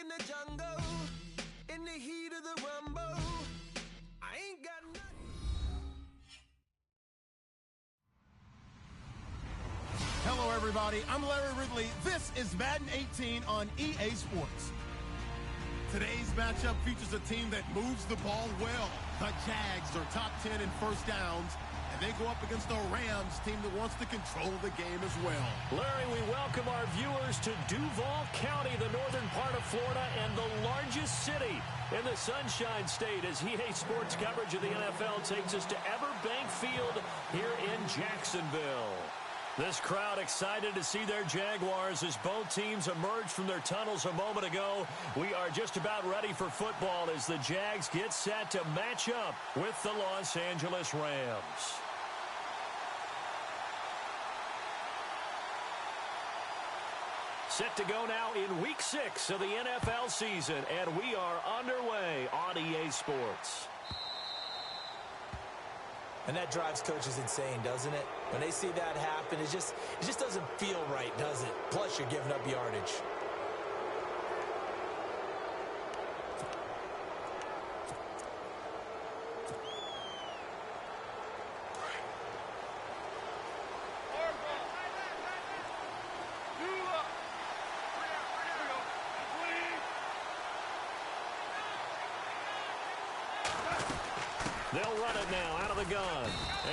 in the jungle, in the heat of the rumble. I ain't got nothing. Hello, everybody. I'm Larry Ridley. This is Madden 18 on EA Sports. Today's matchup features a team that moves the ball well. The Jags are top 10 in first downs, and they go up against the Rams team that wants to control the game as well. Larry, we welcome our viewers to Duval County, the northern part of Florida, and the largest city in the Sunshine State, as EA Sports coverage of the NFL takes us to Everbank Field here in Jacksonville. This crowd excited to see their Jaguars as both teams emerged from their tunnels a moment ago. We are just about ready for football as the Jags get set to match up with the Los Angeles Rams. Set to go now in Week 6 of the NFL season, and we are underway on EA Sports. And that drives coaches insane, doesn't it? When they see that happen, it just doesn't feel right, does it? Plus, you're giving up yardage. They'll run it now out of the gun.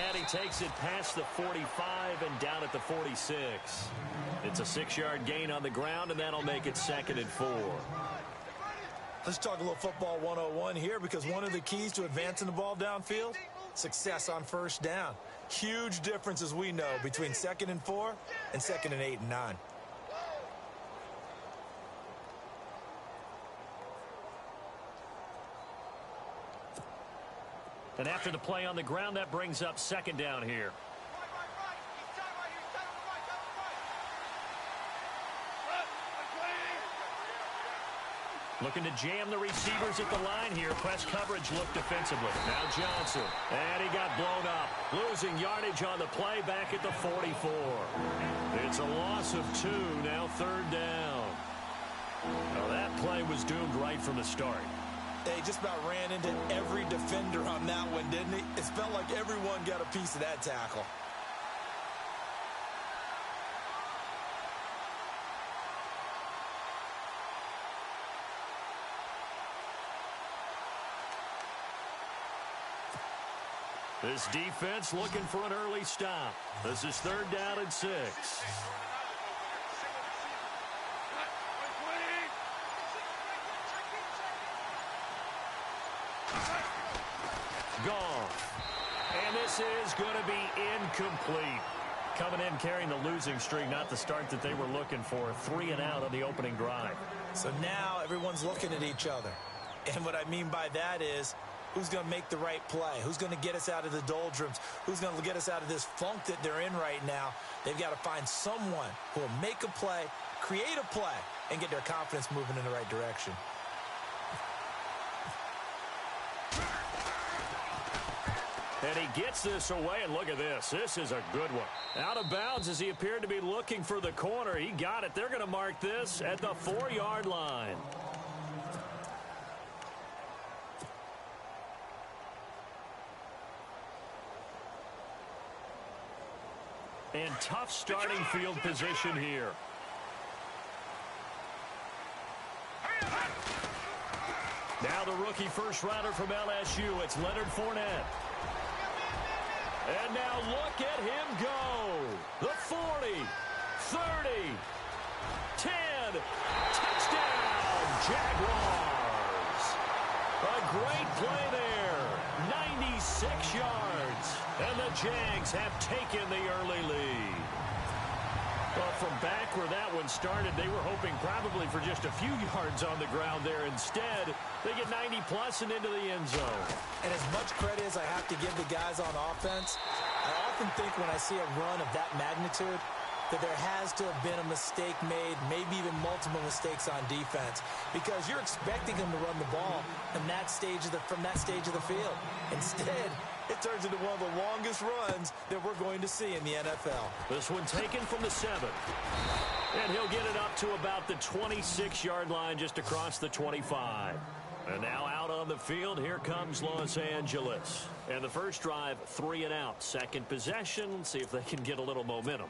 And he takes it past the 45 and down at the 46. It's a 6-yard gain on the ground, and that'll make it 2nd and 4. Let's talk a little football 101 here, because one of the keys to advancing the ball downfield, success on first down. Huge difference, as we know, between 2nd and 4 and 2nd and 8 and 9. And after the play on the ground, that brings up 2nd down here. Looking to jam the receivers at the line here. Press coverage look defensively. Now Johnson. And he got blown up. Losing yardage on the play back at the 44. It's a loss of 2. Now 3rd down. Now that play was doomed right from the start. They just about ran into every defender on that one, didn't he? It felt like everyone got a piece of that tackle. This defense looking for an early stop. This is 3rd down and 6. And this is going to be incomplete. Coming in carrying the losing streak, not the start that they were looking for. 3 and out on the opening drive. So now everyone's looking at each other. And what I mean by that is, who's going to make the right play? Who's going to get us out of the doldrums? Who's going to get us out of this funk that they're in right now? They've got to find someone who will make a play, create a play, and get their confidence moving in the right direction. And he gets this away, and look at this. This is a good one. Out of bounds as he appeared to be looking for the corner. He got it. They're going to mark this at the 4-yard line. And tough starting field position here. Now the rookie first-rounder from LSU. It's Leonard Fournette. And now look at him go. The 40, 30, 10, touchdown, Jaguars. A great play there, 96 yards. And the Jags have taken the early lead. Well, from back where that one started, they were hoping probably for just a few yards on the ground there. Instead, they get 90-plus and into the end zone. And as much credit as I have to give the guys on offense, I often think when I see a run of that magnitude that there has to have been a mistake made, maybe even multiple mistakes on defense, because you're expecting them to run the ball from that stage of the field. Instead, it turns into one of the longest runs that we're going to see in the NFL. This one taken from the 7. And he'll get it up to about the 26-yard line, just across the 25. And now out on the field, here comes Los Angeles. And the first drive, 3 and out. Second possession, let's see if they can get a little momentum.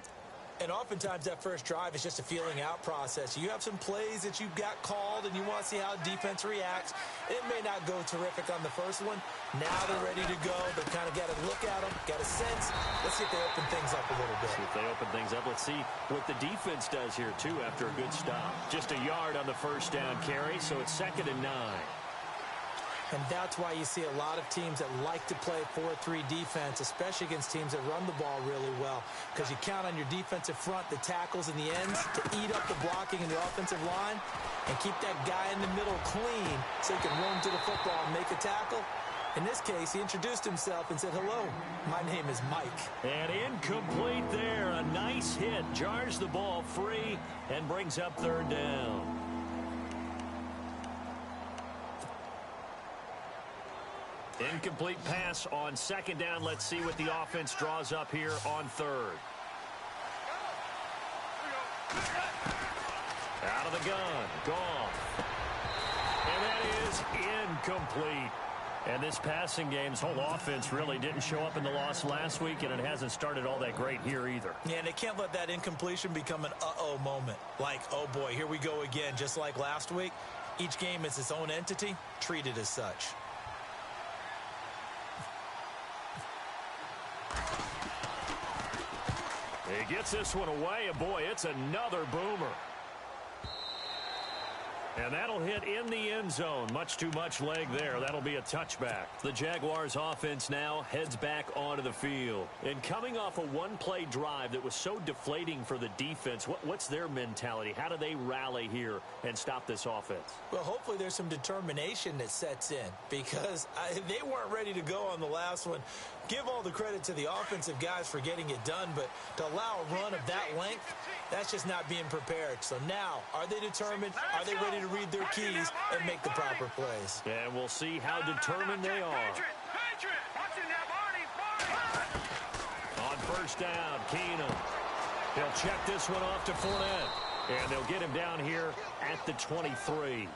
And oftentimes that first drive is just a feeling out process. You have some plays that you've got called and you want to see how defense reacts. It may not go terrific on the first one. Now they're ready to go. They've kind of got to look at them, got a sense. Let's see if they open things up a little bit. See if they open things up. Let's see what the defense does here, too, after a good stop. Just a yard on the first down carry, so it's 2nd and 9. And that's why you see a lot of teams that like to play 4-3 defense, especially against teams that run the ball really well, because you count on your defensive front, the tackles and the ends, to eat up the blocking in the offensive line and keep that guy in the middle clean so he can run to the football and make a tackle. In this case, he introduced himself and said, "Hello, my name is Mike." And incomplete there. A nice hit. Jars the ball free and brings up 3rd down. Incomplete pass on 2nd down. Let's see what the offense draws up here on 3rd. Out of the gun. Goff. And that is incomplete. And this passing game's whole offense really didn't show up in the loss last week, and it hasn't started all that great here either. Yeah, and they can't let that incompletion become an uh-oh moment. Like, oh boy, here we go again, just like last week. Each game is its own entity, treated as such. He gets this one away, and boy, it's another boomer. And that'll hit in the end zone. Much too much leg there. That'll be a touchback. The Jaguars offense now heads back onto the field. And coming off a one-play drive that was so deflating for the defense, what's their mentality? How do they rally here and stop this offense? Well, hopefully there's some determination that sets in, because they weren't ready to go on the last one. Give all the credit to the offensive guys for getting it done, but to allow a run of that length, that's just not being prepared. So now, are they determined? Are they ready to read their keys and make the proper plays? And we'll see how determined they are. On first down, Keenum. He'll check this one off to Fournette. And they'll get him down here at the 23.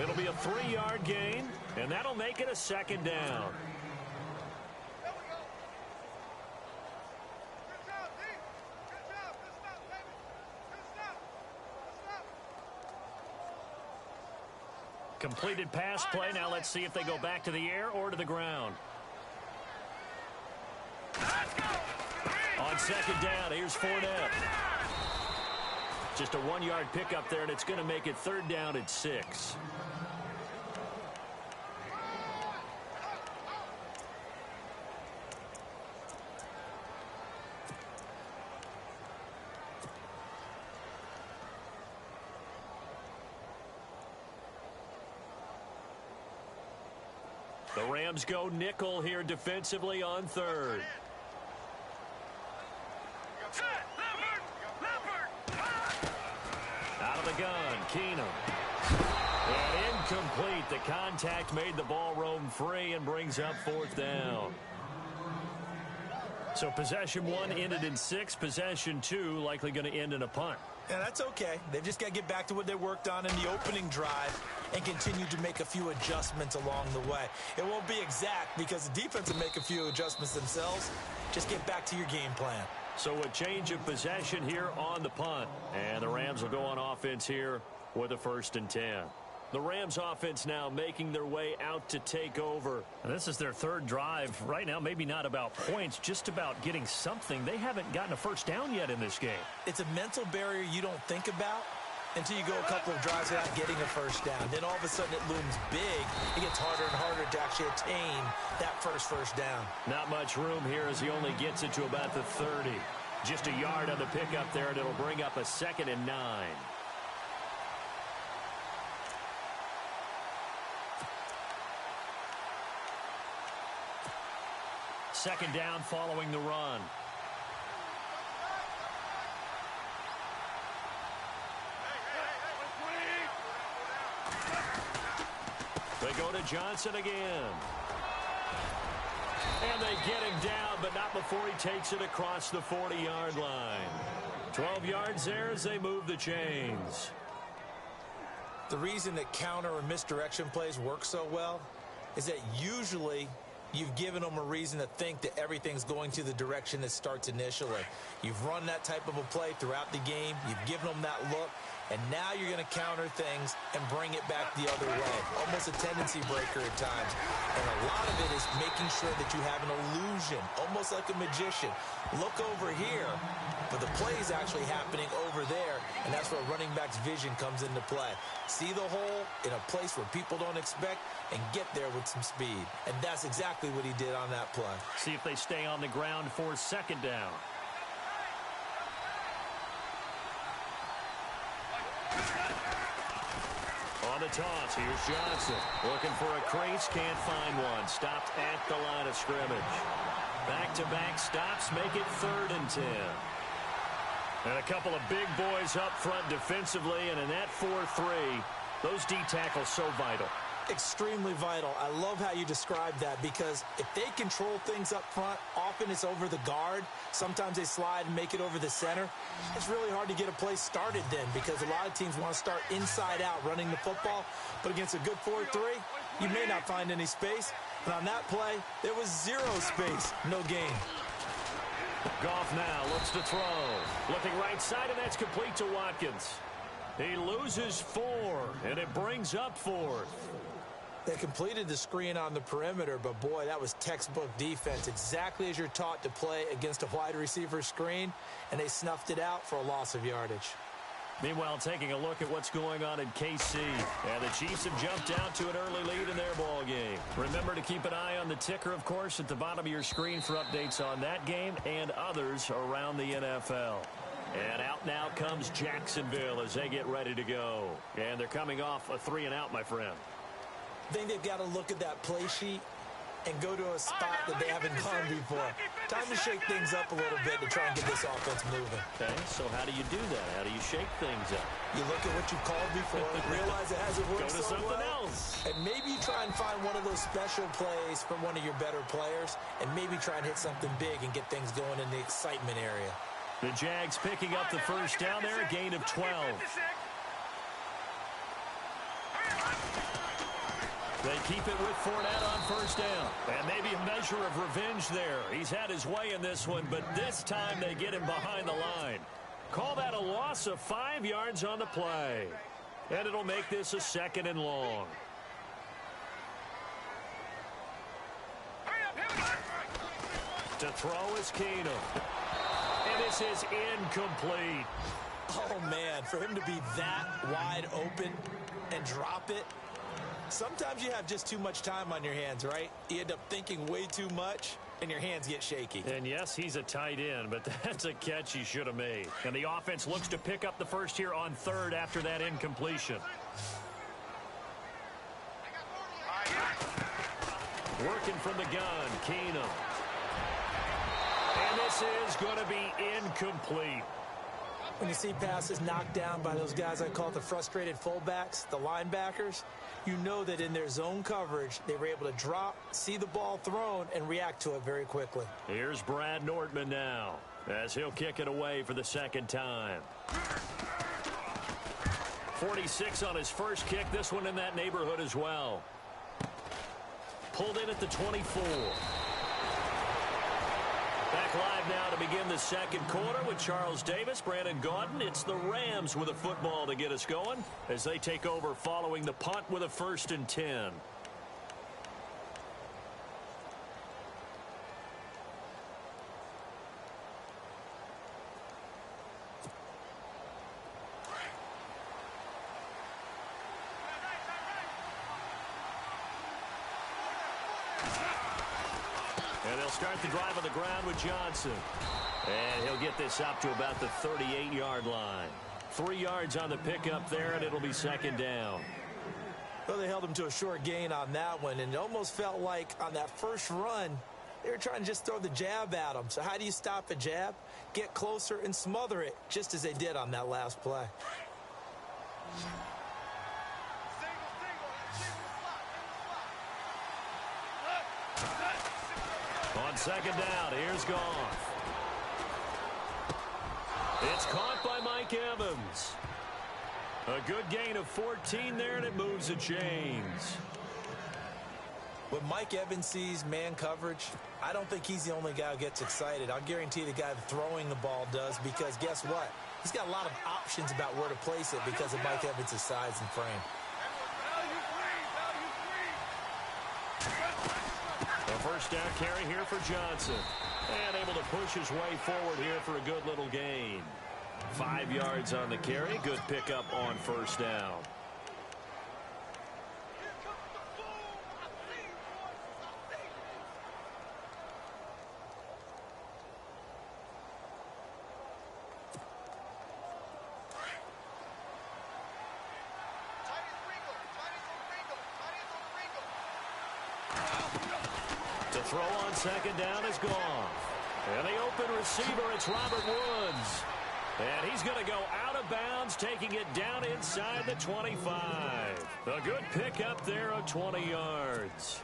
It'll be a 3-yard gain, and that'll make it a 2nd down. Completed pass play. Now let's see if they go back to the air or to the ground. On 2nd down, here's Fournette. Just a 1-yard pickup there, and it's going to make it 3rd down at 6. The Rams go nickel here defensively on 3rd. Out of the gun, Keenum. And incomplete. The contact made the ball roam free and brings up 4th down. So possession 1 ended in 6. Possession 2 likely going to end in a punt. Yeah, that's okay. They've just got to get back to what they worked on in the opening drive and continue to make a few adjustments along the way. It won't be exact because the defense will make a few adjustments themselves. Just get back to your game plan. So a change of possession here on the punt. And the Rams will go on offense here with a 1st and 10. The Rams offense now making their way out to take over. And this is their 3rd drive. Right now, maybe not about points, just about getting something. They haven't gotten a 1st down yet in this game. It's a mental barrier you don't think about until you go a couple of drives without getting a 1st down. Then all of a sudden it looms big. It gets harder and harder to actually attain that first down. Not much room here as he only gets it to about the 30. Just a yard on the pickup there, and it'll bring up a 2nd and 9. Second down following the run. They go to Johnson again. And they get him down, but not before he takes it across the 40-yard line. 12 yards there as they move the chains. The reason that counter or misdirection plays work so well is that usually you've given them a reason to think that everything's going to the direction that starts initially. You've run that type of a play throughout the game. You've given them that look. And now you're going to counter things and bring it back the other way. Almost a tendency breaker at times. And a lot of it is making sure that you have an illusion, almost like a magician. Look over here, but the play is actually happening over there, and that's where running back's vision comes into play. See the hole in a place where people don't expect and get there with some speed. And that's exactly what he did on that play. See if they stay on the ground for second down. On the toss, here's Johnson. Looking for a crease, can't find one. Stopped at the line of scrimmage. Back-to-back stops make it 3rd and 10. And a couple of big boys up front defensively, and in that 4-3, those D tackles so vital. Extremely vital. I love how you described that, because if they control things up front, often it's over the guard. Sometimes they slide and make it over the center. It's really hard to get a play started then, because a lot of teams want to start inside out running the football. But against a good 4-3, you may not find any space. And on that play, there was 0 space, no gain. Goff now looks to throw. Looking right side, and that's complete to Watkins. He loses 4, and it brings up 4th. They completed the screen on the perimeter, but boy, that was textbook defense. Exactly as you're taught to play against a wide receiver screen, and they snuffed it out for a loss of yardage. Meanwhile, taking a look at what's going on in KC. And the Chiefs have jumped out to an early lead in their ball game. Remember to keep an eye on the ticker, of course, at the bottom of your screen for updates on that game and others around the NFL. And out now comes Jacksonville as they get ready to go. And they're coming off a 3-and-out, my friend. I think they've got to look at that play sheet and go to a spot that they haven't gone before. Time to shake things up a little bit to try and get this offense moving. Okay, so how do you do that? How do you shake things up? You look at what you called before, realize it hasn't worked so well. Go to something else. And maybe you try and find one of those special plays from one of your better players, and maybe try and hit something big and get things going in the excitement area. The Jags picking up the first down there, a gain of 12. They keep it with Fournette on first down. And maybe a measure of revenge there. He's had his way in this one, but this time they get him behind the line. Call that a loss of 5 yards on the play. And it'll make this a 2nd and long. To throw is Keenum. And this is incomplete. Oh, man, for him to be that wide open and drop it. Sometimes you have just too much time on your hands, right? You end up thinking way too much, and your hands get shaky. And yes, he's a tight end, but that's a catch he should have made. And the offense looks to pick up the first here on 3rd after that incompletion. Working from the gun, Keenum. And this is going to be incomplete. When you see passes knocked down by those guys I call the frustrated fullbacks, the linebackers, you know that in their zone coverage, they were able to drop, see the ball thrown, and react to it very quickly. Here's Brad Nordman now, as he'll kick it away for the 2nd time. 46 on his first kick, this one in that neighborhood as well. Pulled in at the 24. Back live now to begin the 2nd quarter with Charles Davis, Brandon Gaudin. It's the Rams with a football to get us going as they take over following the punt with a 1st and 10. And they'll start the drive on the ground with Johnson. And he'll get this up to about the 38-yard line. 3 yards on the pickup there, and it'll be 2nd down. Well, they held him to a short gain on that one, and it almost felt like on that first run, they were trying to just throw the jab at him. So how do you stop a jab? Get closer and smother it, just as they did on that last play. On 2nd down, here's Goff. It's caught by Mike Evans. A good gain of 14 there, and it moves the chains. When Mike Evans sees man coverage, I don't think he's the only guy who gets excited. I'll guarantee the guy throwing the ball does, because guess what? He's got a lot of options about where to place it because of Mike Evans' size and frame. A first down carry here for Johnson. And able to push his way forward here for a good little gain. 5 yards on the carry. Good pickup on first down. To throw on second down is gone. And the open receiver, it's Robert Woods. And he's going to go out of bounds, taking it down inside the 25. A good pickup there of 20 yards.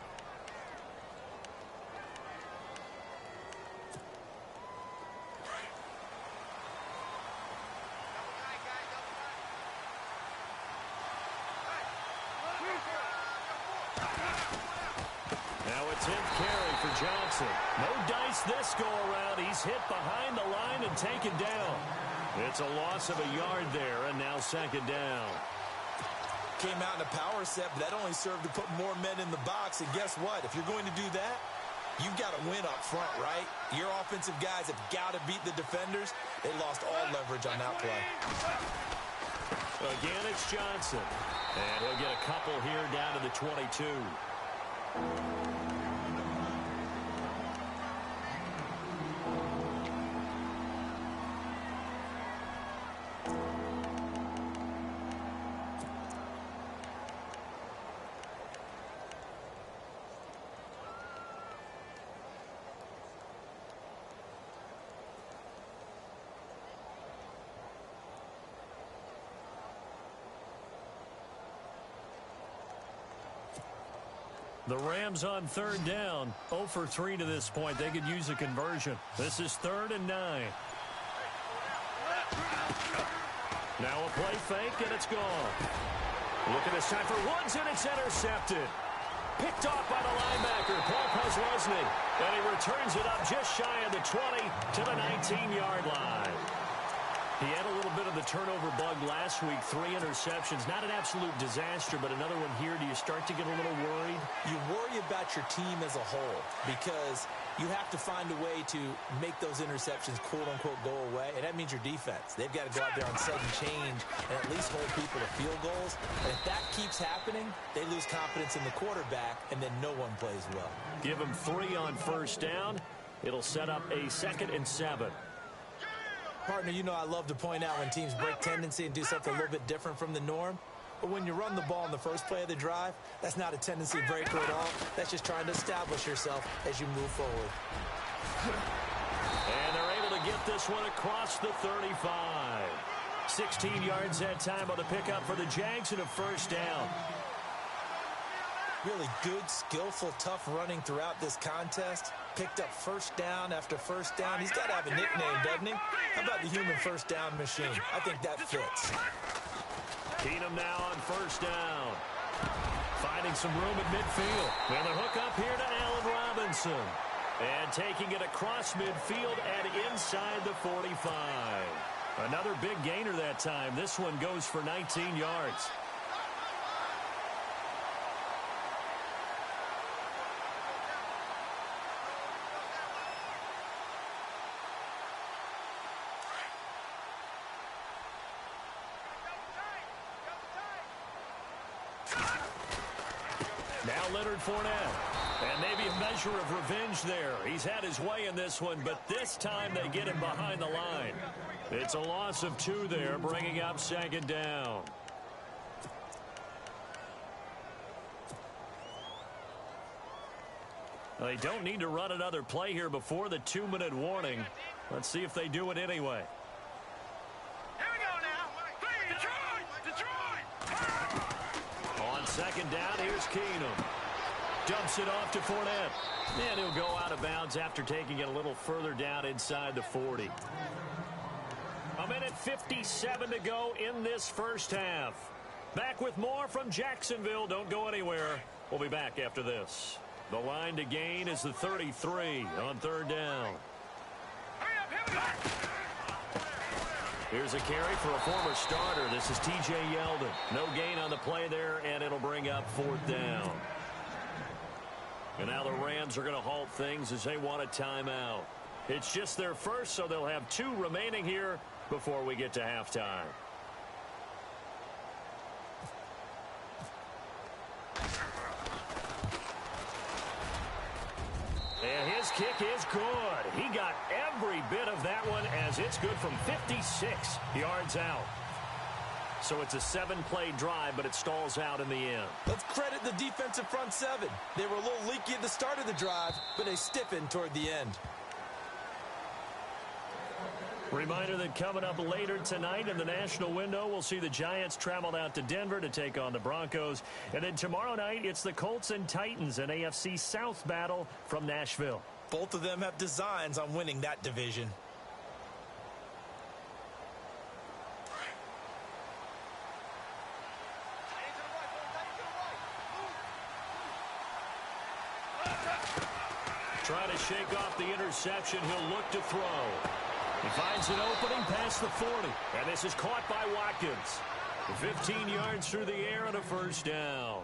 Now a 10th carry for Johnson. No dice this go-around. He's hit behind the line and taken down. It's a loss of a yard there, and now second down. Came out in a power set, but that only served to put more men in the box. And guess what? If you're going to do that, you've got to win up front, right? Your offensive guys have got to beat the defenders. They lost all leverage on that play. Again, it's Johnson. And he'll get a couple here down to the 22. The Rams on third down, 0 for 3 to this point. They could use a conversion. This is 3rd and 9. Now a play fake, and it's gone. Look at this time for Woods, and it's intercepted. Picked off by the linebacker, Paul Posluszny. And he returns it up just shy of the 20 to the 19-yard line. He had a little bit of the turnover bug last week, 3 interceptions. Not an absolute disaster, but another one here. Do you start to get a little worried? You worry about your team as a whole because you have to find a way to make those interceptions, quote-unquote, go away, and that means your defense. They've got to go out there on sudden change and at least hold people to field goals. And if that keeps happening, they lose confidence in the quarterback, and then no one plays well. Give them 3 on first down. It'll set up a 2nd and 7. Partner, you know I love to point out when teams break tendency and do something a little bit different from the norm. But when you run the ball in the first play of the drive, that's not a tendency breaker at all. That's just trying to establish yourself as you move forward. And they're able to get this one across the 35. 16 yards that time on the pickup for the Jags and a first down. Really good, skillful, tough running throughout this contest. Picked up first down after first down. He's got to have a nickname, doesn't he? How about the human first down machine? I think that fits. Keenum now on first down. Finding some room at midfield. And the hook up here to Allen Robinson. And taking it across midfield and inside the 45. Another big gainer that time. This one goes for 19 yards. Now Leonard Fournette. And maybe a measure of revenge there. He's had his way in this one, but this time they get him behind the line. It's a loss of 2 there, bringing up second down. They don't need to run another play here before the 2-minute warning. Let's see if they do it anyway. Here we go now. Detroit! On second down, here's Keenum. Dumps it off to Fournette. And he'll go out of bounds after taking it a little further down inside the 40. 1:57 to go in this first half. Back with more from Jacksonville. Don't go anywhere. We'll be back after this. The line to gain is the 33 on third down. Here's a carry for a former starter. This is T.J. Yeldon. No gain on the play there, and it'll bring up fourth down. And now the Rams are going to halt things as they want a timeout. It's just their first, so they'll have 2 remaining here before we get to halftime. And his kick is good. He got every bit of that one as it's good from 56 yards out. So it's a 7-play drive, but it stalls out in the end. Let's credit the defensive front 7. They were a little leaky at the start of the drive, but they stiffened toward the end. Reminder that coming up later tonight in the national window, we'll see the Giants travel out to Denver to take on the Broncos. And then tomorrow night, it's the Colts and Titans, an AFC South battle from Nashville. Both of them have designs on winning that division. Trying to shake off the interception. He'll look to throw. He finds an opening past the 40. And this is caught by Watkins. 15 yards through the air and a first down.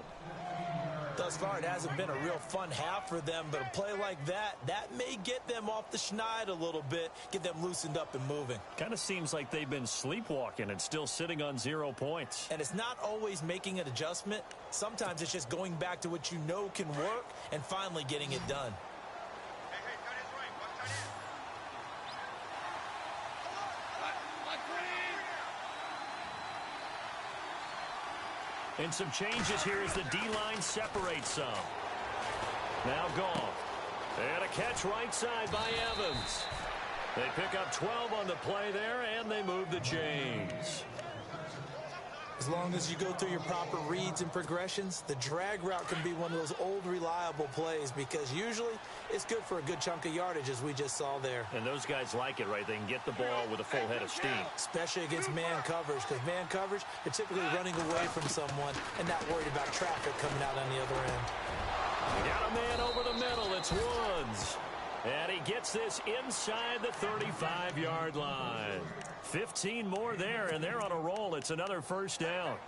Thus far, it hasn't been a real fun half for them, but a play like that may get them off the schneid a little bit, get them loosened up and moving. Kind of seems like they've been sleepwalking and still sitting on 0 points. And it's not always making an adjustment. Sometimes it's just going back to what you know can work and finally getting it done. And some changes here as the D-line separates some. Now Goff. And a catch right side by Evans. They pick up 12 on the play there, and they move the chains. As long as you go through your proper reads and progressions, the drag route can be one of those old reliable plays because usually it's good for a good chunk of yardage as we just saw there. And those guys like it, right? They can get the ball with a full head of steam. Especially against man coverage, because man coverage, they're typically running away from someone and not worried about traffic coming out on the other end. Got a man over the middle. It's Woods. And he gets this inside the 35-yard line. 15 more there, and they're on a roll. It's another first down.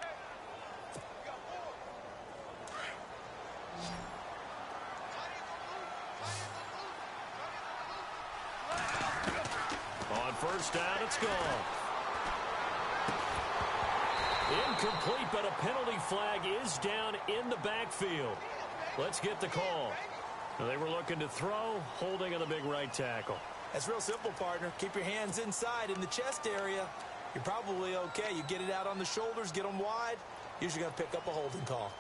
On first down, it's gone. Incomplete, but a penalty flag is down in the backfield. Let's get the call. They were looking to throw, holding on the big right tackle. That's real simple, partner. Keep your hands inside in the chest area. You're probably okay. You get it out on the shoulders, get them wide. Usually going to pick up a holding call.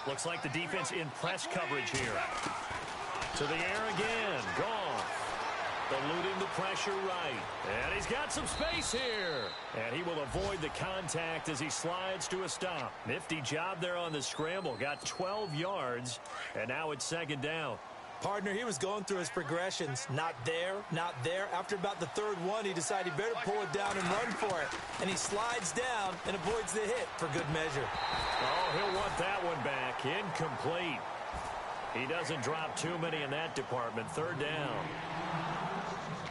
Looks like the defense in press coverage here. To the air again. Goff. Eluding the pressure right. And he's got some space here. And he will avoid the contact as he slides to a stop. Nifty job there on the scramble. Got 12 yards. And now it's second down. Partner, he was going through his progressions. Not there, not there. After about the third one, he decided he better pull it down and run for it. And he slides down and avoids the hit for good measure. Oh, he'll want that one back. Incomplete. He doesn't drop too many in that department. Third down.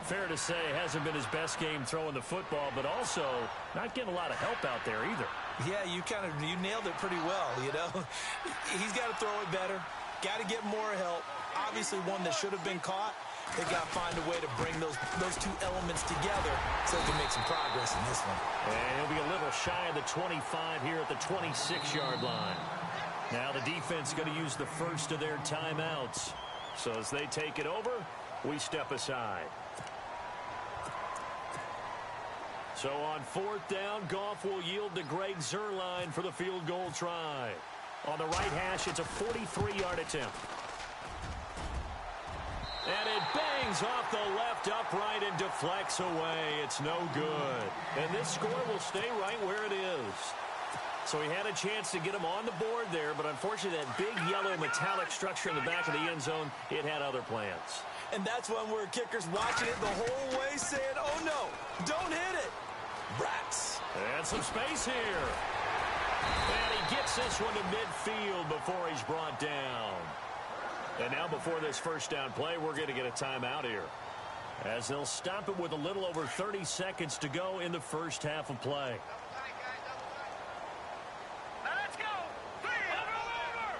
Fair to say, hasn't been his best game throwing the football, but also not getting a lot of help out there either. Yeah, you nailed it pretty well, you know. He's got to throw it better. Got to get more help. Obviously one that should have been caught. They got to find a way to bring those two elements together so they can make some progress in this one. And he'll be a little shy of the 25 here at the 26-yard line. Now the defense going to use the first of their timeouts. So as they take it over, we step aside. So on fourth down, Goff will yield to Greg Zuerlein for the field goal try. On the right hash, it's a 43-yard attempt. And it bangs off the left upright and deflects away. It's no good. And this score will stay right where it is. So he had a chance to get him on the board there, but unfortunately that big yellow metallic structure in the back of the end zone, it had other plans. And that's one where kicker's watching it the whole way saying, oh no, don't hit it. Rats. And some space here. And he gets this one to midfield before he's brought down. And now before this first down play, we're going to get a timeout here, as they'll stop it with a little over 30 seconds to go in the first half of play. Let's go. Over.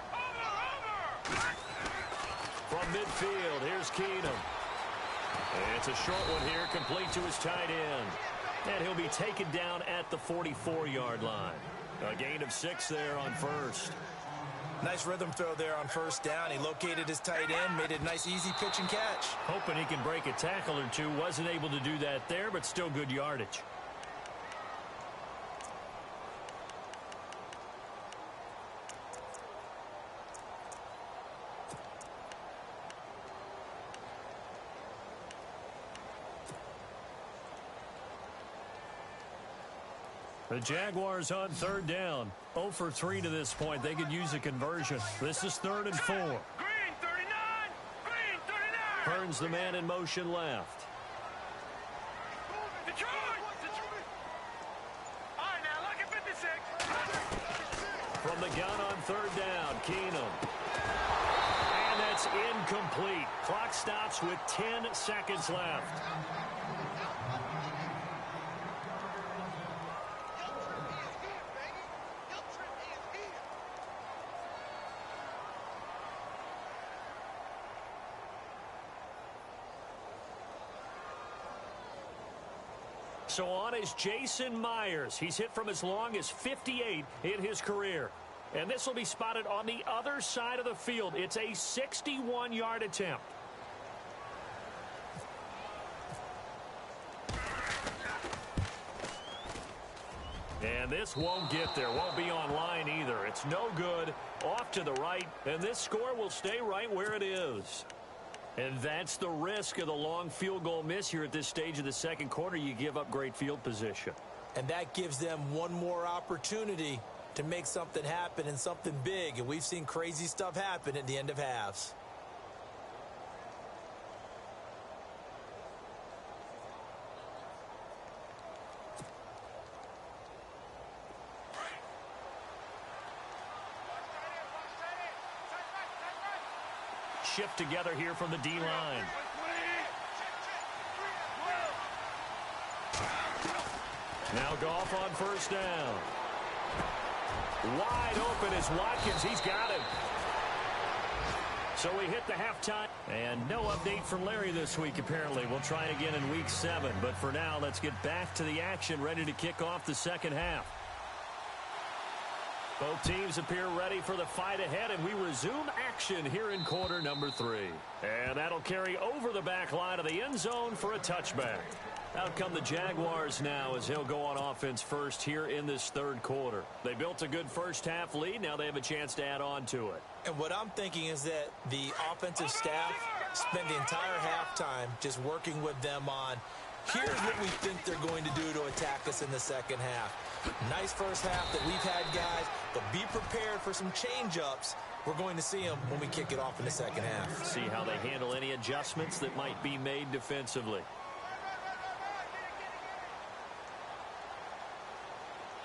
From midfield, here's Keenum. And it's a short one here, complete to his tight end. And he'll be taken down at the 44-yard line. A gain of 6 there on first. Nice rhythm throw there on first down. He located his tight end, made it a nice easy pitch and catch. Hoping he can break a tackle or two. Wasn't able to do that there, but still good yardage. The Jaguars on third down. 0 for 3 to this point. They could use a conversion. This is 3rd and 4. Green 39. Green 39. Burns the man in motion left. Detroit. All right, now look at 56. From the gun on third down, Keenum. And that's incomplete. Clock stops with 10 seconds left. So on is Jason Myers. He's hit from as long as 58 in his career. And this will be spotted on the other side of the field. It's a 61-yard attempt. And this won't get there. Won't be online either. It's no good. Off to the right. And this score will stay right where it is. And that's the risk of the long field goal miss here at this stage of the second quarter. You give up great field position. And that gives them one more opportunity to make something happen and something big. And we've seen crazy stuff happen at the end of halves. Shift together here from the D-line. Now Goff on first down. Wide open is Watkins. He's got him. So we hit the halftime. And no update from Larry this week, apparently. We'll try again in week 7. But for now, let's get back to the action, ready to kick off the second half. Both teams appear ready for the fight ahead, and we resume action here in quarter number 3. And that'll carry over the back line of the end zone for a touchback. Out come the Jaguars now as he'll go on offense first here in this third quarter. They built a good first half lead. Now they have a chance to add on to it. And what I'm thinking is that the offensive staff spent the entire halftime just working with them on, here's what we think they're going to do to attack us in the second half. Nice first half that we've had, guys, but be prepared for some change-ups. We're going to see them when we kick it off in the second half. See how they handle any adjustments that might be made defensively.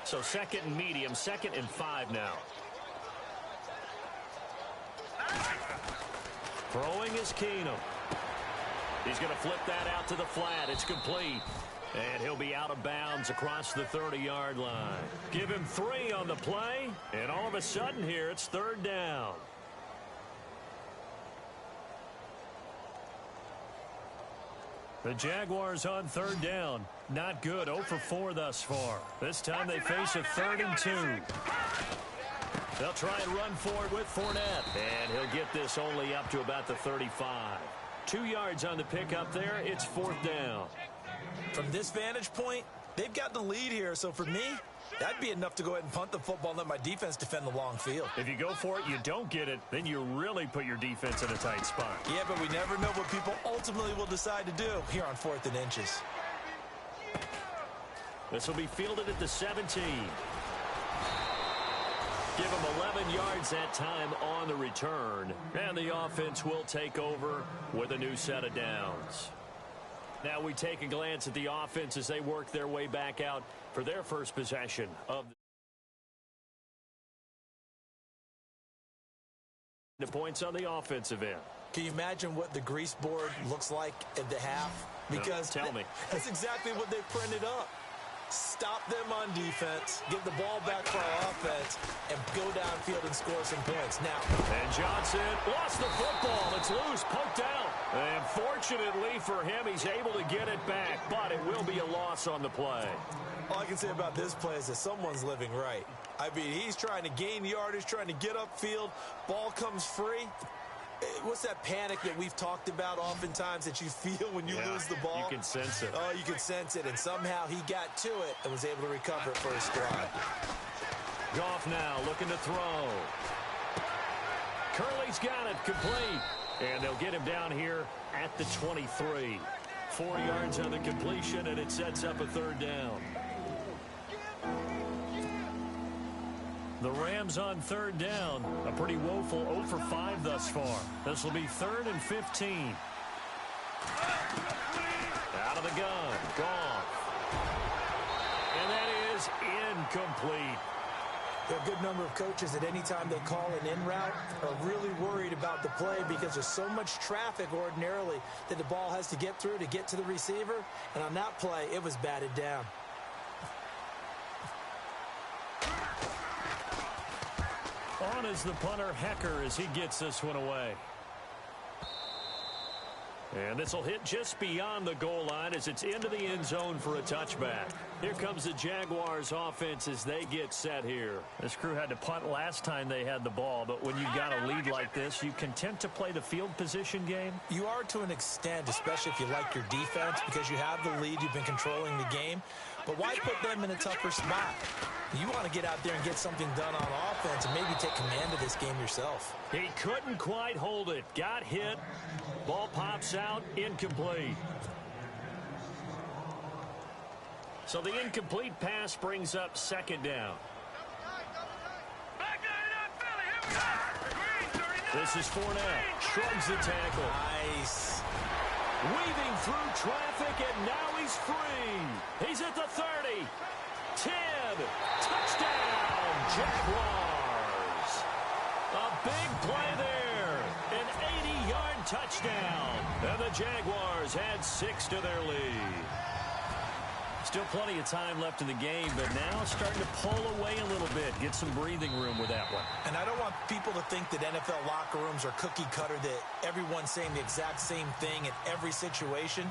So 2nd and medium, 2nd and 5 now. Throwing is Keenum. He's going to flip that out to the flat. It's complete. And he'll be out of bounds across the 30-yard line. Give him 3 on the play. And all of a sudden here, it's 3rd down. The Jaguars on 3rd down. Not good. 0 for 4 thus far. This time they face a 3rd and 2. They'll try and run for it with Fournette. And he'll get this only up to about the 35. 2 yards on the pickup there. It's 4th down. From this vantage point, they've got the lead here. So for me, that'd be enough to go ahead and punt the football and let my defense defend the long field. If you go for it, you don't get it, then you really put your defense in a tight spot. Yeah, but we never know what people ultimately will decide to do here on 4th and inches. This will be fielded at the 17. Give him 11 yards that time on the return. And the offense will take over with a new set of downs. Now we take a glance at the offense as they work their way back out for their first possession of the points on the offensive end. Can you imagine what the grease board looks like at the half? Because tell me. That's exactly what they printed up. Stop them on defense, get the ball back for our offense, and go downfield and score some points. Now, and Johnson lost the football. It's loose, poked out. And fortunately for him, he's able to get it back, but it will be a loss on the play. All I can say about this play is that someone's living right. I mean, he's trying to gain yardage, trying to get upfield. Ball comes free. What's that panic that we've talked about oftentimes that you feel when you lose the ball? You can sense it. Oh, you can sense it, and somehow he got to it and was able to recover it for his squad. Goff now looking to throw. Curley's got it complete, and they'll get him down here at the 23. 4 yards on the completion, and it sets up a third down. The Rams on third down. A pretty woeful 0 for 5 thus far. This will be 3rd and 15. Out of the gun. Goff. And that is incomplete. There are a good number of coaches that any time they call an in route are really worried about the play because there's so much traffic ordinarily that the ball has to get through to get to the receiver. And on that play, it was batted down. On is the punter, Hecker, as he gets this one away. And this will hit just beyond the goal line as it's into the end zone for a touchback. Here comes the Jaguars offense as they get set here. This crew had to punt last time they had the ball, but when you've got a lead like this, you content to play the field position game? You are to an extent, especially if you like your defense, because you have the lead, you've been controlling the game. But why put them in a tougher spot? You want to get out there and get something done on offense and maybe take command of this game yourself. He couldn't quite hold it. Got hit. Ball pops out. Incomplete. So the incomplete pass brings up second down. This is Fournette. Shrugs the tackle. Nice. Weaving through traffic, and now he's free. He's at the 30. 10. Touchdown, Jaguars. A big play there. An 80-yard touchdown. And the Jaguars add 6 to their lead. Still plenty of time left in the game, but now starting to pull away a little bit. Get some breathing room with that one. And I don't want people to think that NFL locker rooms are cookie cutter, that everyone's saying the exact same thing in every situation.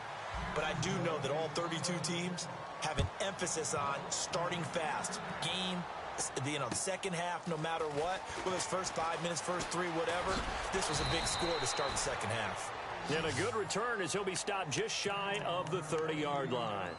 But I do know that all 32 teams have an emphasis on starting fast. Game, the second half, no matter what. Whether it's first 5 minutes, first 3, whatever. This was a big score to start the second half. And a good return as he'll be stopped just shy of the 30-yard line.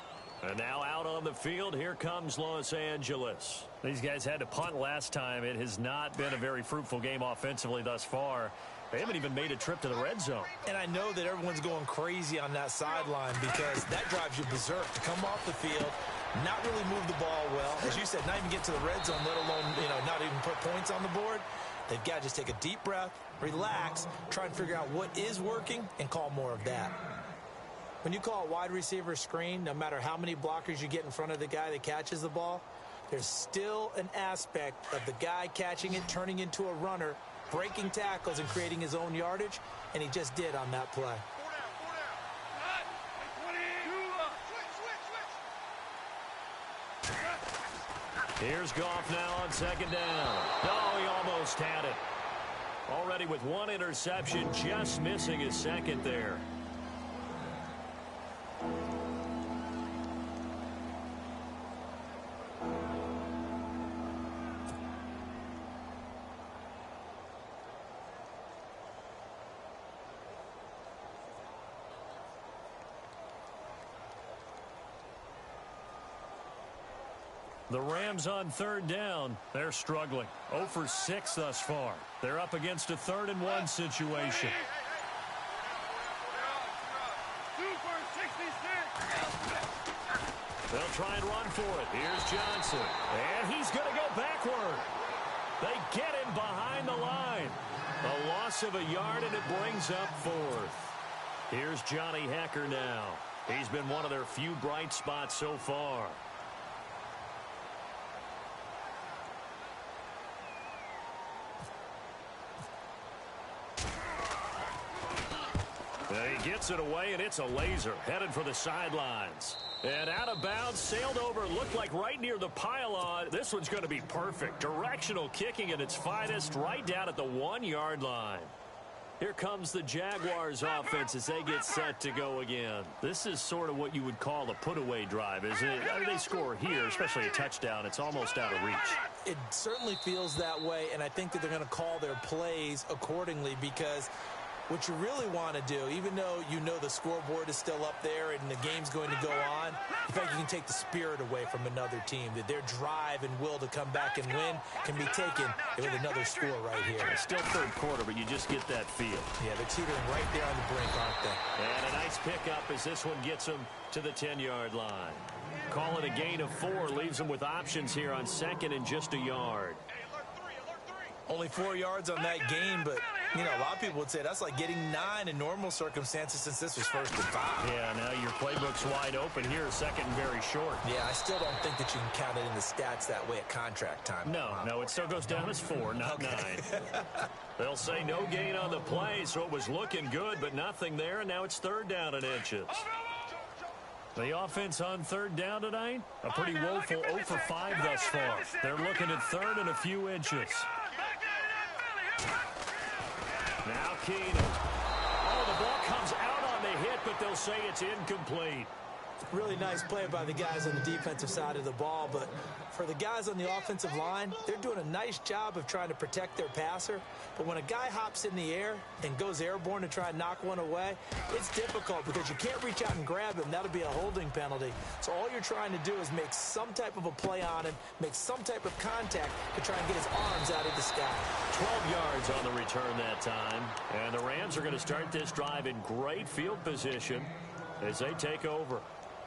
And now out on the field, here comes Los Angeles. These guys had to punt last time. It has not been a very fruitful game offensively thus far. They haven't even made a trip to the red zone. And I know that everyone's going crazy on that sideline because that drives you berserk to come off the field, not really move the ball well. As you said, not even get to the red zone, let alone, not even put points on the board. They've got to just take a deep breath, relax, try and figure out what is working, and call more of that. When you call a wide receiver screen, no matter how many blockers you get in front of the guy that catches the ball, there's still an aspect of the guy catching it, turning into a runner, breaking tackles and creating his own yardage, and he just did on that play. Here's Goff now on second down. Oh, he almost had it. Already with one interception, just missing his second there. The Rams on third down. They're struggling. 0 for 6 thus far. They're up against a 3rd and 1 situation. They'll try and run for it. Here's Johnson. And he's going to go backward. They get him behind the line. A loss of a yard, and it brings up 4th. Here's Johnny Hecker now. He's been one of their few bright spots so far. He gets it away, and it's a laser headed for the sidelines. And out of bounds, sailed over, looked like right near the pylon. This one's going to be perfect. Directional kicking at its finest, right down at the 1-yard line. Here comes the Jaguars offense as they get set to go again. This is sort of what you would call a put-away drive, isn't it? I mean, they score here, especially a touchdown. It's almost out of reach. It certainly feels that way, and I think that they're going to call their plays accordingly, because what you really want to do, even though you know the scoreboard is still up there and the game's going to go on, in fact, you can take the spirit away from another team, that their drive and will to come back and win can be taken with another score right here. It's still third quarter, but you just get that feel. Yeah, they're teetering right there on the brink, aren't they? And a nice pickup as this one gets them to the 10-yard line. Call it a gain of 4, leaves them with options here on 2nd and just a yard. Only 4 yards on that gain, but, you know, a lot of people would say that's like getting 9 in normal circumstances since this was 1st and 5. Yeah, now your playbook's wide open here, 2nd and very short. Yeah, I still don't think that you can count it in the stats that way at contract time. No, it still goes down as 4, not 9. They'll say no gain on the play, so it was looking good, but nothing there, and now it's 3rd down and inches. The offense on 3rd down tonight, a pretty woeful 0 for 5 thus far. They're looking at 3rd and a few inches. Now Keenan. Oh, the ball comes out on the hit, but they'll say it's incomplete. Really nice play by the guys on the defensive side of the ball, but for the guys on the offensive line, they're doing a nice job of trying to protect their passer. But when a guy hops in the air and goes airborne to try and knock one away, it's difficult because you can't reach out and grab him. That'll be a holding penalty. So all you're trying to do is make some type of a play on him, make some type of contact to try and get his arms out of the sky. 12 yards on the return that time. And the Rams are going to start this drive in great field position as they take over.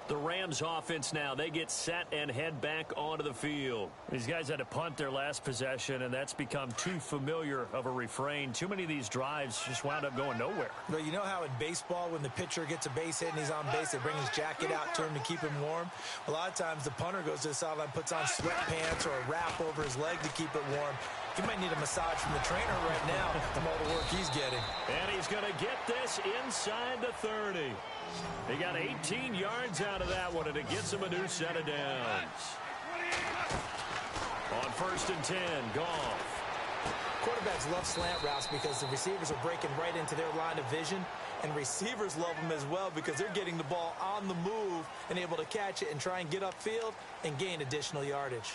The Rams offense now, they get set and head back onto the field. These guys had to punt their last possession, and that's become too familiar of a refrain. Too many of these drives just wound up going nowhere. But you know how in baseball, when the pitcher gets a base hit and he's on base, they bring his jacket out to him to keep him warm? A lot of times the punter goes to the sideline, puts on sweatpants or a wrap over his leg to keep it warm. He might need a massage from the trainer right now from all the work he's getting. And he's going to get this inside the 30. He got 18 yards out of that one, and it gets him a new set of downs. On 1st and 10, Goff. Quarterbacks love slant routes because the receivers are breaking right into their line of vision, and receivers love them as well because they're getting the ball on the move and able to catch it and try and get upfield and gain additional yardage.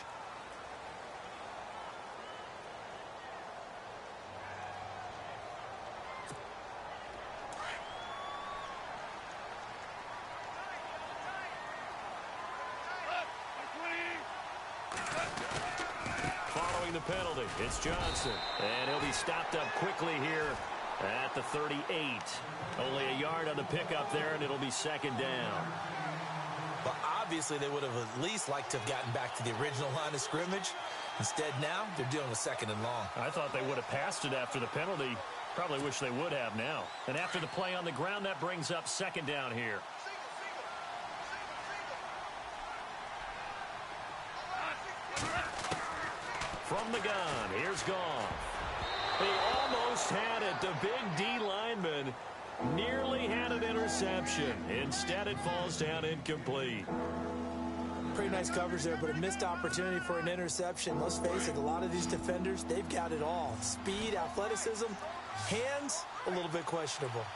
The penalty, it's Johnson, and he'll be stopped up quickly here at the 38. Only a yard on the pickup there, and it'll be 2nd down. But obviously they would have at least liked to have gotten back to the original line of scrimmage. Instead now they're dealing with 2nd and long. I thought they would have passed it after the penalty. Probably wish they would have now. And after the play on the ground, that brings up 2nd down here. From the gun, here's Goff. He almost had it. The big D lineman nearly had an interception. Instead, it falls down incomplete. Pretty nice coverage there, but a missed opportunity for an interception. Let's face it, a lot of these defenders, they've got it all. Speed, athleticism, hands, a little bit questionable.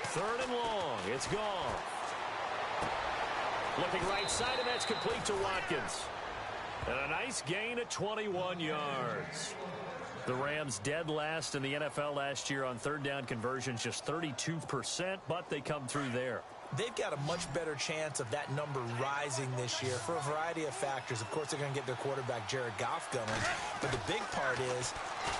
Third and long, it's Goff. Looking right side, and that's complete to Watkins. And a nice gain of 21 yards. The Rams dead last in the NFL last year on 3rd down conversions, just 32%, but they come through there. They've got a much better chance of that number rising this year for a variety of factors. Of course, they're going to get their quarterback, Jared Goff, going. But the big part is,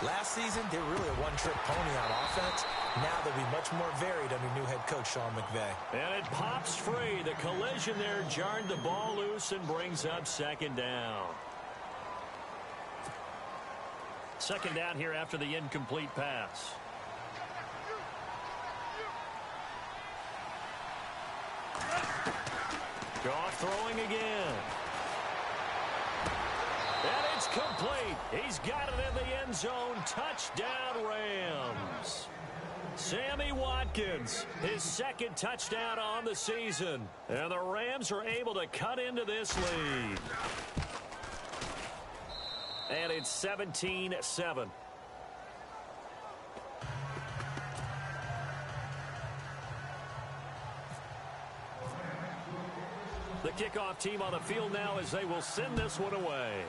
last season, they were really a one-trick pony on offense. Now they'll be much more varied under new head coach Sean McVay. And it pops free. The collision there jarred the ball loose and brings up second down. Second down here after the incomplete pass. Goff throwing again. And it's complete. He's got it in the end zone. Touchdown, Rams. Sammy Watkins, his second touchdown on the season. And the Rams are able to cut into this lead. And it's 17-7. The kickoff team on the field now as they will send this one away.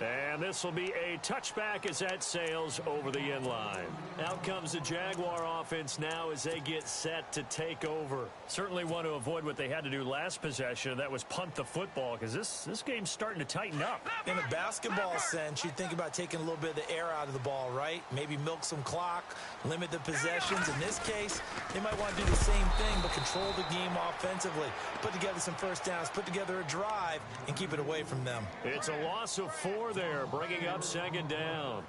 And this will be a touchback as that sails over the end line. Out comes the Jaguar offense now as they get set to take over. Certainly want to avoid what they had to do last possession. That was punt the football because this game's starting to tighten up. In a basketball sense, you think about taking a little bit of the air out of the ball, right? Maybe milk some clock, limit the possessions. In this case, they might want to do the same thing but control the game offensively. Put together some first downs, put together a drive, and keep it away from them. It's a loss of 4 there, bringing up second down.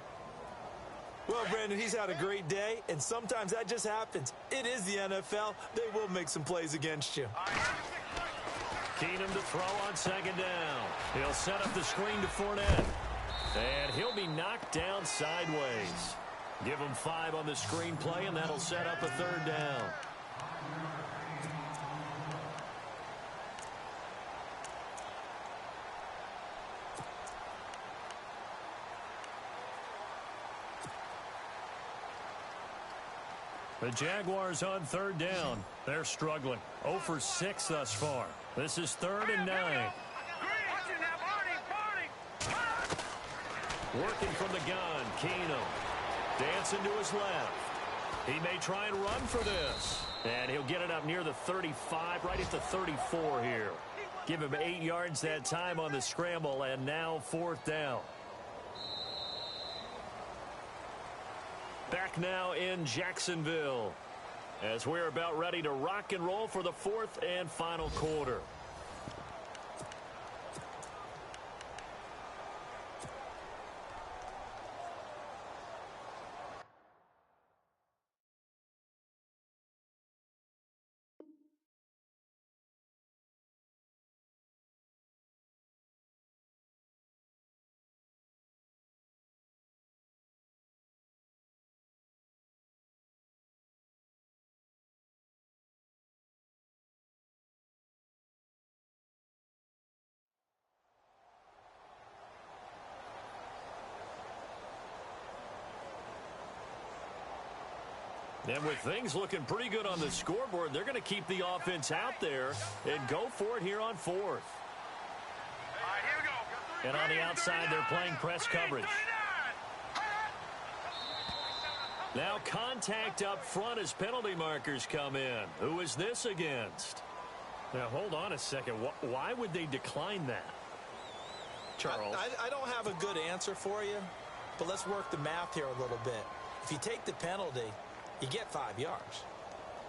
Well, Brandon, he's had a great day, and sometimes that just happens. It is the NFL. They will make some plays against you. Keenum to throw on second down. He'll set up the screen to Fournette. And he'll be knocked down sideways. Give him 5 on the screen play, and that'll set up a third down. The Jaguars on third down. They're struggling. 0 for 6 thus far. This is 3rd and 9. Working from the gun, Keenum. Dancing to his left. He may try and run for this. And he'll get it up near the 35, right at the 34 here. Give him 8 yards that time on the scramble, and now 4th down. Back now in Jacksonville as we're about ready to rock and roll for the 4th and final quarter. And with things looking pretty good on the scoreboard, they're going to keep the offense out there and go for it here on 4th. And on the outside, they're playing press coverage. Now contact up front as penalty markers come in. Who is this against? Now, hold on a second. Why would they decline that? Charles? I don't have a good answer for you, but let's work the math here a little bit. If you take the penalty, you get 5 yards.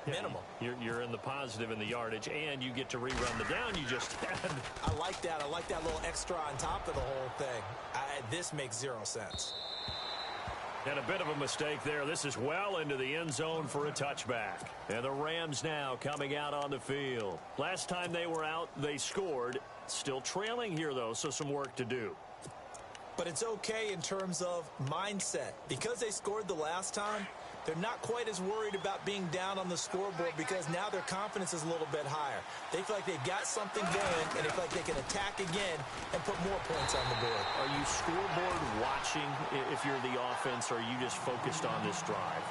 Minimum. You're in the positive in the yardage, and you get to rerun the down you just had. I like that. I like that little extra on top of the whole thing. This makes 0 sense. And a bit of a mistake there. This is well into the end zone for a touchback. And the Rams now coming out on the field. Last time they were out, they scored. Still trailing here, though, so some work to do. But it's okay in terms of mindset. Because they scored the last time, they're not quite as worried about being down on the scoreboard because now their confidence is a little bit higher. They feel like they've got something going, and they feel like they can attack again and put more points on the board. Are you scoreboard watching if you're the offense, or are you just focused on this drive?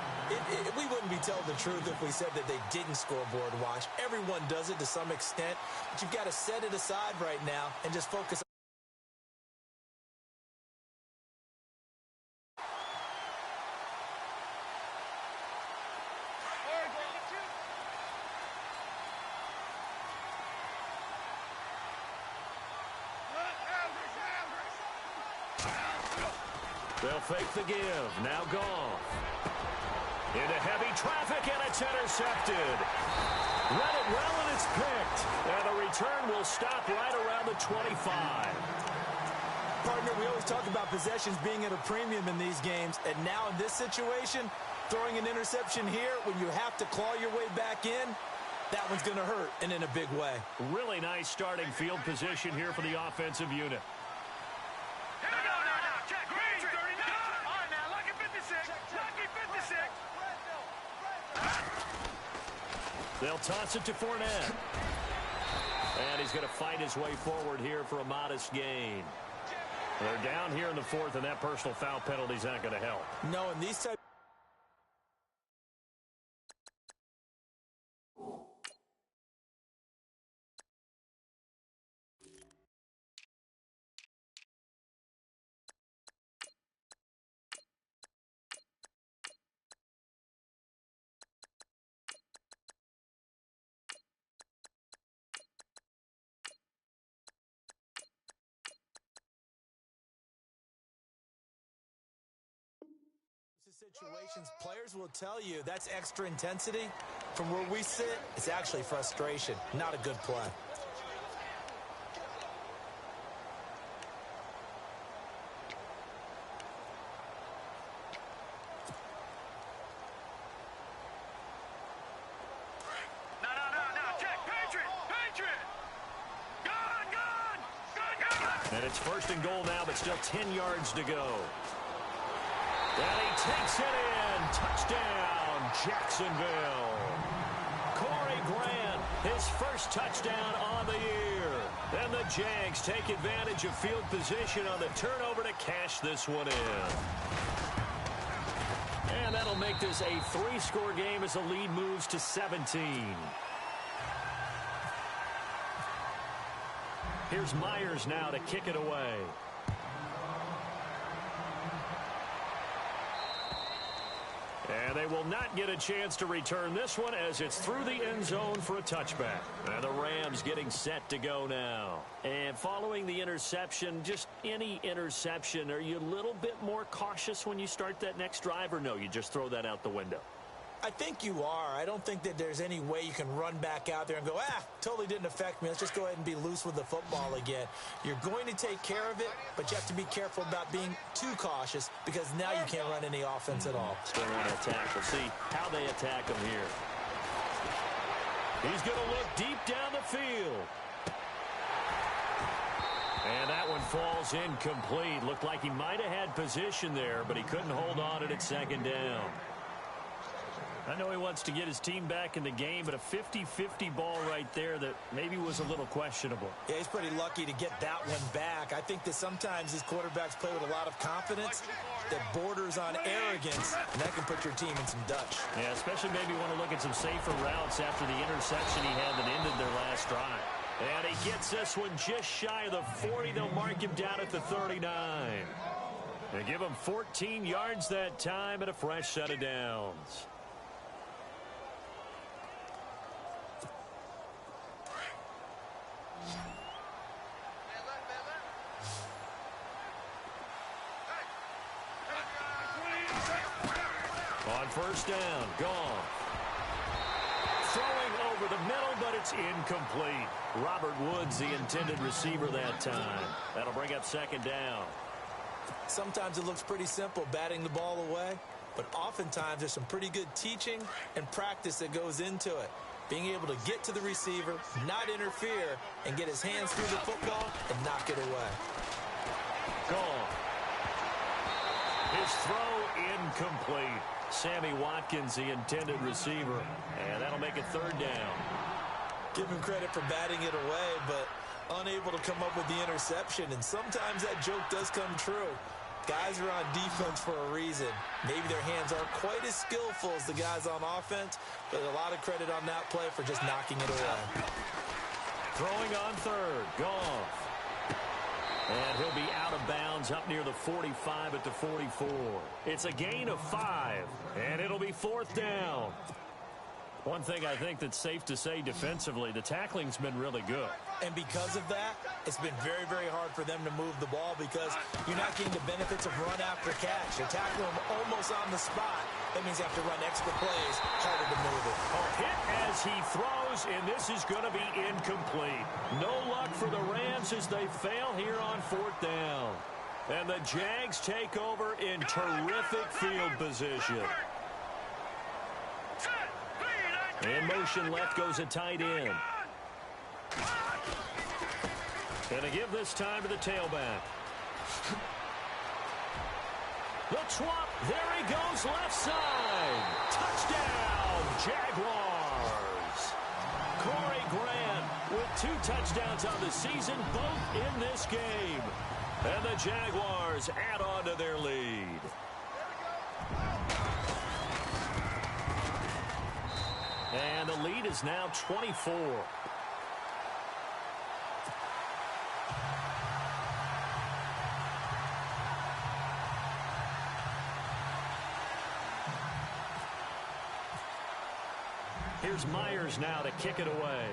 We wouldn't be telling the truth if we said that they didn't scoreboard watch. Everyone does it to some extent, but you've got to set it aside right now and just focus on They'll fake the give. Now Goff. Into heavy traffic, and it's intercepted. Read it well, and it's picked. And the return will stop right around the 25. Partner, we always talk about possessions being at a premium in these games, and now in this situation, throwing an interception here when you have to claw your way back in, that one's going to hurt, and in a big way. Really nice starting field position here for the offensive unit. Here we go now. Check. Green. 39. All right, now. Lucky 56. Lucky 56. They'll toss it to Fournette. And he's going to fight his way forward here for a modest gain. They're down here in the fourth, and that personal foul penalty's not going to help. No, in these types. Situations, players will tell you that's extra intensity. From where we sit, it's actually frustration, not a good play. No. Check. Patriot. Gone. And it's first and goal now, but still 10 yards to go. And he takes it in. Touchdown, Jacksonville. Corey Grant, his first touchdown on the year. And the Jags take advantage of field position on the turnover to cash this one in. And that'll make this a 3-score game as the lead moves to 17. Here's Myers now to kick it away. And they will not get a chance to return this one as it's through the end zone for a touchback. And the Rams getting set to go now. And following the interception, just any interception, are you a little bit more cautious when you start that next drive, or no, you just throw that out the window? I think you are. I don't think that there's any way you can run back out there and go, totally didn't affect me. Let's just go ahead and be loose with the football again. You're going to take care of it, but you have to be careful about being too cautious because now you can't run any offense at all. Still want to attack. We'll see how they attack him here. He's going to look deep down the field. And that one falls incomplete. Looked like he might have had position there, but he couldn't hold on at second down. I know he wants to get his team back in the game, but a 50-50 ball right there that maybe was a little questionable. Yeah, he's pretty lucky to get that one back. I think that sometimes these quarterbacks play with a lot of confidence that borders on arrogance, and that can put your team in some Dutch. Yeah, especially maybe want to look at some safer routes after the interception he had that ended their last drive. And he gets this one just shy of the 40. They'll mark him down at the 39. They give him 14 yards that time and a fresh set of downs. On first down, gone. Throwing over the middle, but it's incomplete. Robert Woods, the intended receiver that time. That'll bring up second down. Sometimes it looks pretty simple, batting the ball away, but oftentimes there's some pretty good teaching and practice that goes into it. Being able to get to the receiver, not interfere, and get his hands through the football and knock it away. Gone. His throw incomplete. Sammy Watkins, the intended receiver. And that'll make it third down. Give him credit for batting it away, but unable to come up with the interception. And sometimes that joke does come true. Guys are on defense for a reason. Maybe their hands aren't quite as skillful as the guys on offense, but a lot of credit on that play for just knocking it away. Throwing on third. Goff. And he'll be out of bounds up near the 45 at the 44. It's a gain of 5, and it'll be fourth down. One thing I think that's safe to say defensively, the tackling's been really good. And because of that, it's been very, very hard for them to move the ball because you're not getting the benefits of run after catch. You're tackling them almost on the spot. That means you have to run extra plays, harder to move it. A hit as he throws, and this is going to be incomplete. No luck for the Rams as they fail here on 4th down. And the Jags take over in terrific field position. In motion left goes a tight end. Gonna give this time to the tailback. The swap. There he goes left side. Touchdown, Jaguars. Corey Grant with 2 touchdowns on the season, both in this game. And the Jaguars add on to their lead. And the lead is now 24. Here's Myers now to kick it away.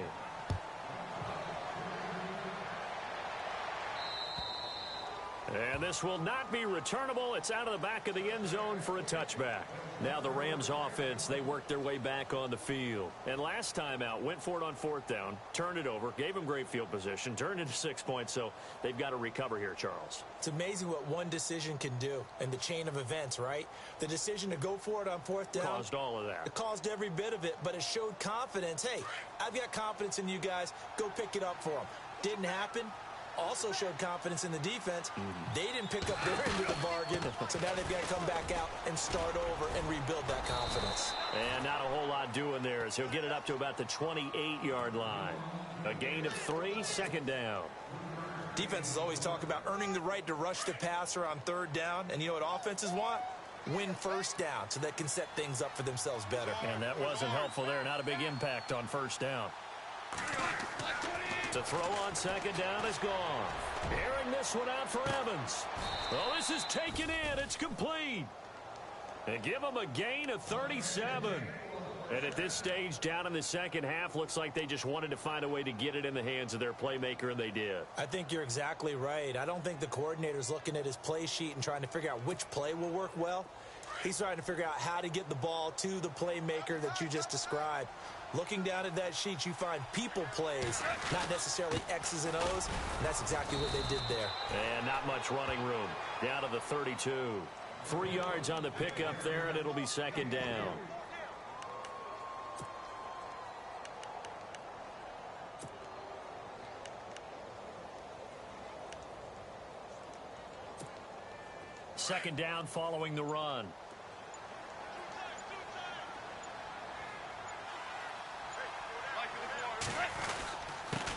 And this will not be returnable. It's out of the back of the end zone for a touchback. Now the Rams offense, they worked their way back on the field. And last time out, went for it on 4th down, turned it over, gave them great field position, turned into 6 points. So they've got to recover here, Charles. It's amazing what one decision can do in the chain of events, right? The decision to go for it on 4th down. Caused all of that. It caused every bit of it, but it showed confidence. Hey, I've got confidence in you guys. Go pick it up for them. Didn't happen. Also showed confidence in the defense. They didn't pick up their end of the bargain, so now they've got to come back out and start over and rebuild that confidence. And not a whole lot doing there as he'll get it up to about the 28-yard line. A gain of 3, 2nd down. Defenses always talk about earning the right to rush the passer on 3rd down, and you know what offenses want? Win 1st down so they can set things up for themselves better. And that wasn't helpful there. Not a big impact on 1st down. To throw on 2nd down is gone. Airing this one out for Evans. Oh, this is taken in. It's complete. And give him a gain of 37. And at this stage, down in the 2nd half, looks like they just wanted to find a way to get it in the hands of their playmaker, and they did. I think you're exactly right. I don't think the coordinator's looking at his play sheet and trying to figure out which play will work well. He's trying to figure out how to get the ball to the playmaker that you just described. Looking down at that sheet, you find people plays, not necessarily X's and O's. And that's exactly what they did there. And not much running room. Down to the 32. 3 yards on the pickup there, and it'll be 2nd down. Second down following the run.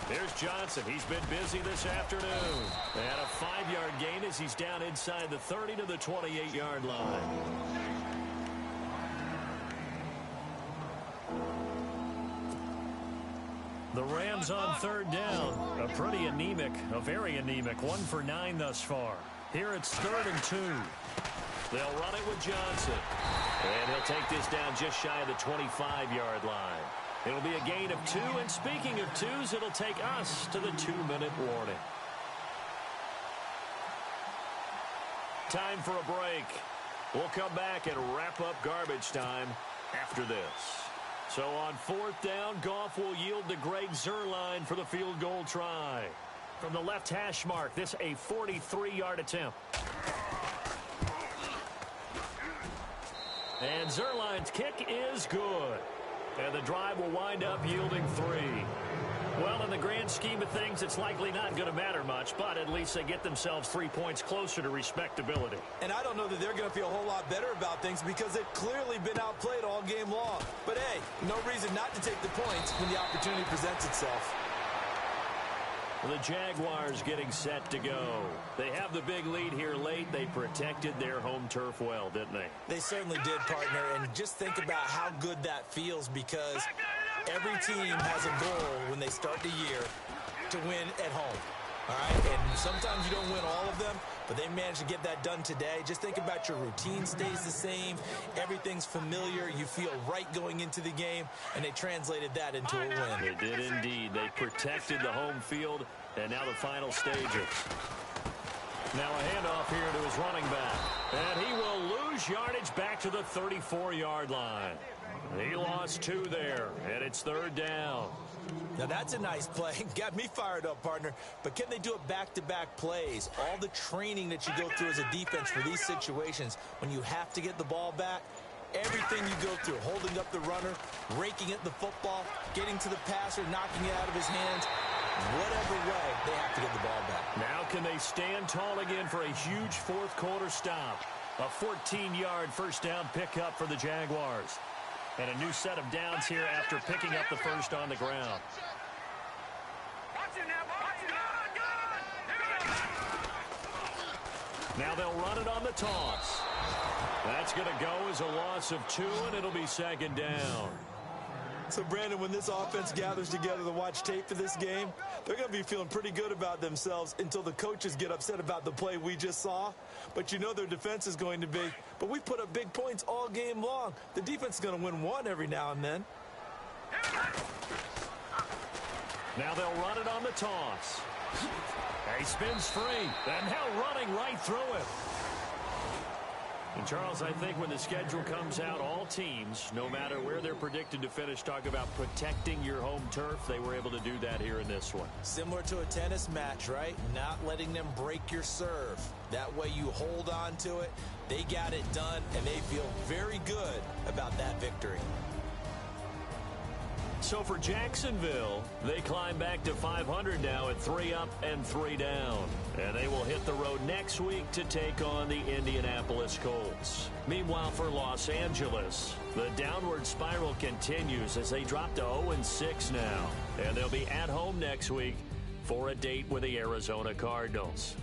Here's Johnson. He's been busy this afternoon. And a 5-yard gain as he's down inside the 30 to the 28-yard line. The Rams on 3rd down. A pretty anemic, a very anemic 1 for 9 thus far. Here it's 3rd and 2. They'll run it with Johnson. And he'll take this down just shy of the 25-yard line. It'll be a gain of 2, and speaking of 2s, it'll take us to the 2-minute warning. Time for a break. We'll come back and wrap up garbage time after this. So on 4th down, Goff will yield to Greg Zuerlein for the field goal try. From the left hash mark, this a 43-yard attempt. And Zuerlein's kick is good. And the drive will wind up yielding 3. Well, in the grand scheme of things, it's likely not going to matter much, but at least they get themselves 3 points closer to respectability. And I don't know that they're going to feel a whole lot better about things because they've clearly been outplayed all game long. But hey, no reason not to take the points when the opportunity presents itself. The Jaguars getting set to go. They have the big lead here late. They protected their home turf well, didn't they? They certainly did, partner. And just think about how good that feels because every team has a goal when they start the year to win at home. All right, and sometimes you don't win all of them, but they managed to get that done today. Just think about your routine stays the same. Everything's familiar. You feel right going into the game, and they translated that into a win. They did indeed. They protected the home field, and now the final stages. Now a handoff here to his running back. And he will lose yardage back to the 34-yard line. He lost 2 there, and it's 3rd down. Now that's a nice play. Got me fired up, partner. But can they do it back-to-back plays? All the training that you go through as a defense for these situations, when you have to get the ball back, everything you go through, holding up the runner, raking at the football, getting to the passer, knocking it out of his hands, whatever way, they have to get the ball back. Now can they stand tall again for a huge 4th-quarter stop? A 14-yard first down pickup for the Jaguars. And a new set of downs here after picking up the first on the ground. Now they'll run it on the toss. That's going to go as a loss of 2, and it'll be 2nd down. So, Brandon, when this offense gathers together to watch tape for this game, they're going to be feeling pretty good about themselves until the coaches get upset about the play we just saw. But you know their defense is going to be. But we put up big points all game long. The defense is going to win one every now and then. Now they'll run it on the toss. He spins free, and now running right through him. And, Charles, I think when the schedule comes out, all teams, no matter where they're predicted to finish, talk about protecting your home turf. They were able to do that here in this one. Similar to a tennis match, right? Not letting them break your serve. That way you hold on to it. They got it done, and they feel very good about that victory. So for Jacksonville, they climb back to 500 now at 3 up and 3 down. And they will hit the road next week to take on the Indianapolis Colts. Meanwhile, for Los Angeles, the downward spiral continues as they drop to 0-6 now. And they'll be at home next week for a date with the Arizona Cardinals.